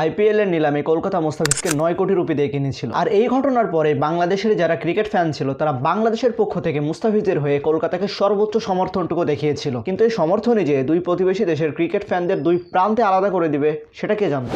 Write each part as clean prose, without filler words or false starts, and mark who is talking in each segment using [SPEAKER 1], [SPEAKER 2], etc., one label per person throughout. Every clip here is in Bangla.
[SPEAKER 1] আইপিএল এর নিলামে কলকাতা মুস্তাফিজকে 9 কোটি রুপি দিয়ে কিনেছিল। আর এই ঘটনার পরে বাংলাদেশের যারা ক্রিকেট ফ্যান ছিল তারা বাংলাদেশের পক্ষ থেকে মুস্তাফিজের হয়ে কলকাতাকে সর্বোচ্চ সমর্থনটুকু দেখিয়েছিল। কিন্তু এই সমর্থনই যে দুই প্রতিবেশী দেশের ক্রিকেট ফ্যানদের দুই প্রান্তে আলাদা করে দিবে সেটা কে জানত।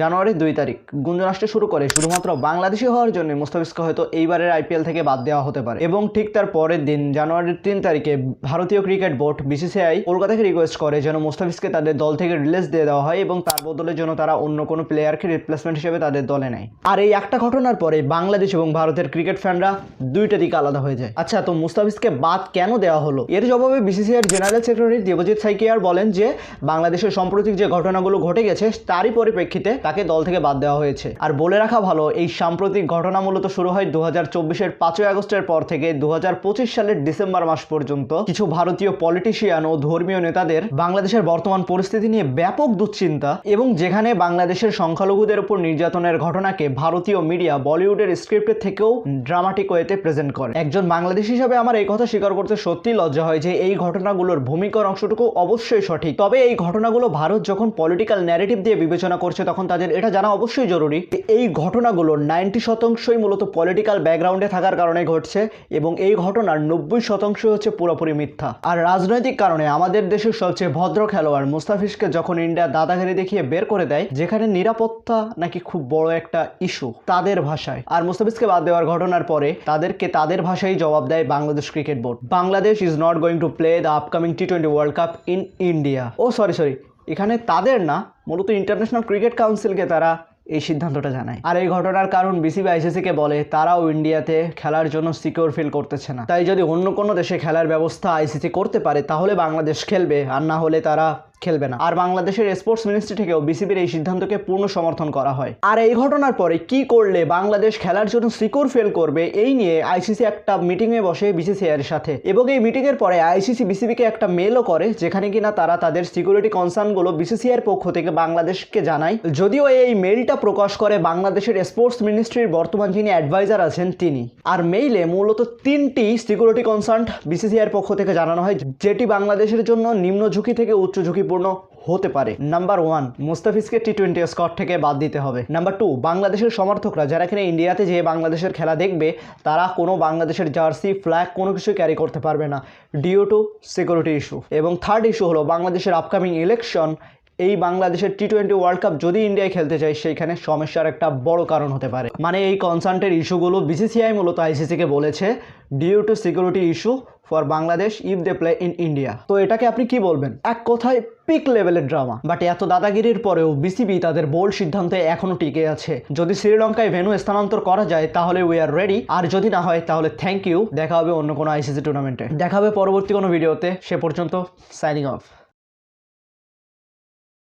[SPEAKER 1] জানুয়ারির 2 তারিখ গুঞ্জন আসতে শুরু করে শুধুমাত্র বাংলাদেশি হওয়ার জন্য মুস্তাফিজকে হয়তো এইবারের আইপিএল থেকে বাদ দেওয়া হতে পারে। এবং ঠিক তার পরের দিন জানুয়ারির 3 তারিখে ভারতীয় ক্রিকেট বোর্ড বিসিসিআই কলকাতাকে রিকোয়েস্ট করে যেন মুস্তাফিজকে তাদের দল থেকে রিলিজ দিয়ে দেওয়া হয় এবং তার বদলে যেন তারা অন্য কোনো প্লেয়ারকে রিপ্লেসমেন্ট হিসেবে তাদের দলে নেয়। আর এই একটা ঘটনার পরে বাংলাদেশ এবং ভারতের ক্রিকেট ফ্যানরা দুইটা দিকে আলাদা হয়ে যায়। আচ্ছা, তো মুস্তাফিজকে বাদ কেন দেওয়া হলো? এর জবাবে বিসিসিআইয়ের জেনারেল সেক্রেটারি দেবজিৎ সাইকিয়ার বলেন যে বাংলাদেশের সাম্প্রতিক যে ঘটনাগুলো ঘটে গেছে তারই পরিপ্রেক্ষিতে তাকে দল থেকে বাদ দেওয়া হয়েছে। আর বলে রাখা ভালো, এই সাম্প্রতিক ঘটনা মূলত শুরু হয় 2024-এর 5ই আগস্টের পর থেকে 2025 সালের ডিসেম্বর মাস পর্যন্ত কিছু ভারতীয় পলিটিশিয়ান ও ধর্মীয় নেতাদের বাংলাদেশের বর্তমান পরিস্থিতি নিয়ে ব্যাপক দুশ্চিন্তা এবং যেখানে বাংলাদেশের সংখ্যালঘুদের উপর নির্যাতনের ঘটনাকে ভারতীয় মিডিয়া বলিউডের স্ক্রিপ্টের থেকেও ড্রামাটিক ওয়েতে প্রেজেন্ট করে। একজন বাংলাদেশি হিসাবে আমার এই কথা স্বীকার করতে সত্যিই লজ্জা হয় যে এই ঘটনাগুলোর ভূমিকার অংশটুকু অবশ্যই সঠিক। তবে এই ঘটনাগুলো ভারত যখন পলিটিক্যাল ন্যারেটিভ দিয়ে বিবেচনা করছে তখন তাদের এটা জানা অবশ্যই জরুরি। এই ঘটনাগুলোর 90% মূলত পলিটিক্যাল ব্যাকগ্রাউন্ডে থাকার কারণে ঘটছে এবং এই ঘটনার 90% হচ্ছে পুরোপুরি মিথ্যা। আর রাজনৈতিক কারণে আমাদের দেশের সবচেয়ে ভদ্র খেলোয়াড় মুস্তাফিজকে যখন ইন্ডিয়া দাদাগিরি দেখিয়ে বের করে দেয়, যেখানে নিরাপত্তা নাকি খুব বড় একটা ইস্যু তাদের ভাষায়, আর মুস্তাফিজকে বাদ দেওয়ার ঘটনার পরে তাদেরকে তাদের ভাষায় জবাব দেয় Bangladesh cricket board. Bangladesh is not going to play the upcoming টি20 world cup in India. Oh sorry, এখানে তাদের না, মূলত ইন্টারন্যাশনাল ক্রিকেট কাউন্সিলকে তারা এই সিদ্ধান্তটা জানায়। আর এই ঘটনার কারণ বিসিবি আইসিসিকে বলে তারাও ইন্ডিয়াতে খেলার জন্য সিকিউর ফিল করতেছে না। তাই যদি অন্য কোনো দেশে খেলার ব্যবস্থা আইসিসি করতে পারে তাহলে বাংলাদেশ খেলবে, আর না হলে তারা খেলবে না। আর বাংলাদেশের স্পোর্টস মিনিস্ট্রি থেকেও বিসিবির এই সিদ্ধান্তকে পূর্ণ সমর্থন করা হয়। আর এই ঘটনার পরে কি করলে বাংলাদেশ খেলার জন্য সিকিউর ফিল করবে এই নিয়ে আইসিসি একটা মিটিংয়ে বসে বিসিসিআইয়ের সাথে, এবং এই মিটিংয়ের পরে আইসিসি বিসিবিকে একটা মেলও করে যেখানে কিনা তারা তাদের সিকিউরিটি কনসার্নগুলো বিসিসিআইয়ের পক্ষ থেকে বাংলাদেশকে জানায়। যদিও এই মেইলটা প্রকাশ করে বাংলাদেশের স্পোর্টস মিনিস্ট্রির বর্তমান যিনি অ্যাডভাইজার আছেন তিনি। আর মেইলে মূলত 3টি সিকিউরিটি কনসার্ন বিসিসিআইয়ের পক্ষ থেকে জানানো হয় যেটি বাংলাদেশের জন্য নিম্ন ঝুঁকি থেকে উচ্চ ঝুঁকি হতে পারে। নাম্বার 1, মুস্তাফিজকে টি20 স্কোয়াড থেকে বাদ দিতে হবে। নাম্বার 2, বাংলাদেশের সমর্থকরা যারা কিনা ইন্ডিয়াতে যে বাংলাদেশের খেলা দেখবে তারা কোনো বাংলাদেশের জার্সি, ফ্ল্যাগ কোনো কিছু ক্যারি করতে পারবে না ডিউ টু সিকিউরিটি ইস্যু। এবং থার্ড ইস্যু হলো বাংলাদেশের আপকামিং ইলেকশন। এই বাংলাদেশের টি20 ওয়ার্ল্ড কাপ যদি ইন্ডিয়ায় খেলতে চায় সেইখানে সমস্যার একটা বড় কারণ হতে পারে। মানে এই কনসার্নের ইস্যুগুলো বিসিসিআই মূলত আইসিসিকে বলেছে due to security issue for Bangladesh if they play in India. তো এটাকে আপনি কি বলবেন? এক কথায় পিক লেভেলের ড্রামা। বাট এত দাদাগিরির পরেও বিসিবি তাদের বোল্ড সিদ্ধান্তে এখনো টিকে আছে। যদি শ্রীলঙ্কায় ভেন্যু স্থানান্তর করা যায় তাহলে উই আর রেডি, আর যদি না হয় তাহলে থ্যাংক ইউ। দেখা হবে অন্য কোনো আইসিসি টুর্নামেন্টে, দেখা হবে পরবর্তী কোনো ভিডিওতে। সে পর্যন্ত সাইনিং অফ।